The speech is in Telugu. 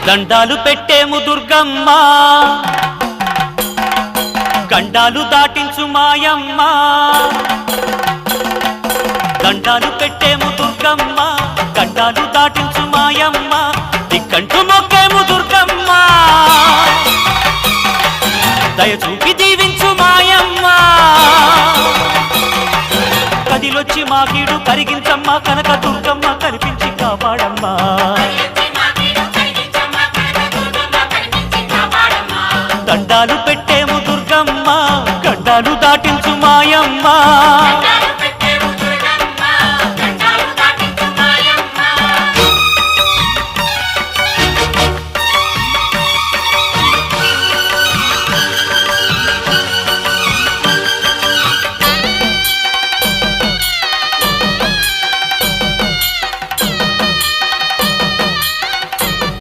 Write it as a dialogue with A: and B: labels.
A: దండాలు పెట్టేము దుర్గమ్మ గండాలు దాటించు మాయమ్మ దండాలు పెట్టేము దుర్గమ్మ గండాలు దాటించు మాయమ్మ దిక్కంటూ మొక్కేము దుర్గమ్మ దయచూపి దీవించు మాయమ్మ కదిలొచ్చి మా కీడు కరిగించమ్మ కనక దుర్గమ్మ కనిపించి కాపాడమ్మా దండాలు పెట్టేము దుర్గమ్మ గండాలు దాటించు మాయమ్మ